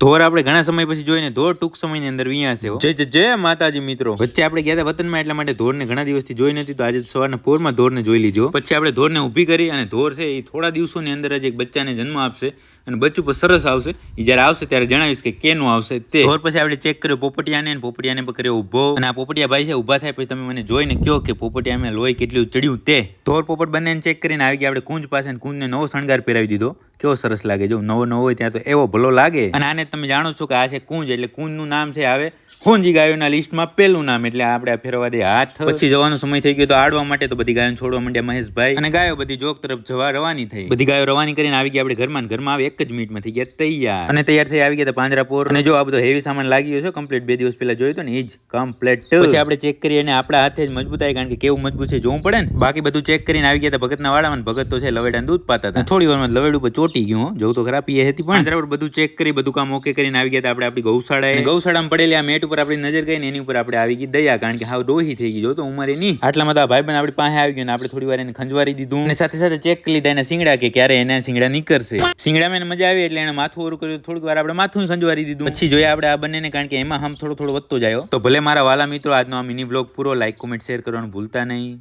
ધોર આપણે ઘણા સમય પછી જોઈને ધોર ટૂંક સમયની અંદર વિયા છે. જય જય જય માતાજી મિત્રો. વચ્ચે આપણે ગયા હતા વતનમાં, એટલા માટે ધોરને ઘણા દિવસથી જોઈ નથી, તો આજે સવારના પોરમાં ધોરને જોઈ લીધો. પછી આપણે ધોરને ઊભી કરી અને ધોર છે એ થોડા દિવસોની અંદર જ એક બચ્ચાને જન્મ આપશે અને બચ્ચું પર સરસ આવશે. એ જ્યારે આવશે ત્યારે જણાવીશ કે કેનું આવશે તે. ધોર પછી આપણે ચેક કર્યો પોપટિયાને, પોપટિયાને પર કર્યો ઊભો, અને આ પોપટિયા ભાઈ છે ઊભા થાય પછી તમે મને જોઈને કહો કે પોપટિયામાં લોહી કેટલું ચડ્યું તે. ધોર પોપટ બંનેને ચેક કરીને આવી ગયા આપણે કુંજ પાસે, કુંજને નવો શણગાર પહેરાવી દીધો. કેવો સરસ લાગે, જો નવો નવો હોય ત્યાં તો એવો ભલો લાગે. અને આને તમે જાણો છો કે આ છે કુંજ, એટલે કુંજનું નામ છે આવે હોંજી ગાયોના લિસ્ટમાં પહેલું નામ, એટલે આપણે આ ફેરવા દે હાથ. પછી જવાનો સમય થઈ ગયો તો આડવા માટે, તો બધી ગાયો છોડવા માંડ્યા મહેશભાઈ, અને ગાયો બધી જોક તરફ જવા રવાની થઈ. બધી ગાયો રવાની કરીને આવી ગયા આપણે ઘરમાં, ઘરમાં આવી એક જ મિનિટમાં થઈ ગયા તૈયાર. અને તૈયાર થઈ આવી ગયા પાંજરાપોર. અને જો આ બધો હેવી સામાન લાગી ગયો છે કમ્પ્લીટ, 2 દિવસ પહેલા જોયું હતું ને એ જ કમ્પ્લીટ. પછી આપણે ચેક કરીએ અને આપણા હાથે જ મજબૂત આવી, કારણ કે કેવું મજબૂત છે જોવું પડે ને. બાકી બધું ચેક કરીને આવી ગયા હતા ભગતના વાડામાં. ભગત તો છે લવેડાનું દૂધ પાતા હતા, થોડી વારમાં લવેડ ઉપર ચોટી ગયું, જવું તો ખરા પીએ હતી. પણ બધું ચેક કરી બધું કામ ઓકે કરીને આવી ગયા હતા આપણે આપણી ગૌશાળાએ. ગૌશાળામાં પડેલી આ મેટ ઉપર આપણી નજર ગઈ ને એની ઉપર આપણે આવી ગઈ દયા, કારણ કે હાવ ડોહી થઈ ગઈ, જો તો ઉંમરે નહીં. આટલામાં તો આ ભાઈબંધ આપણી પાસે આવી ગયો ને આપણે થોડી વાર એને ખંજવારી દીધું, અને સાથે સાથે ચેક કરી લીધા એના શિંગડા કે ક્યારે એના શિંગડા નીકળશે. શિંગડામાં એને મજા આવી એટલે એને માથું ઓરું કર્યું, થોડીક વાર આપણે માથું ખંજવારી દીધું. પછી જોયા આપણે આ બંનેને, કારણ કે એમાં હમ થોડો વધતો જાય. તો ભલે મારા વાલા મિત્રો, આજનો આ મિની બ્લોગ પૂરો. લાઈક કોમેન્ટ શેર કરવાનું ભૂલતા નહીં.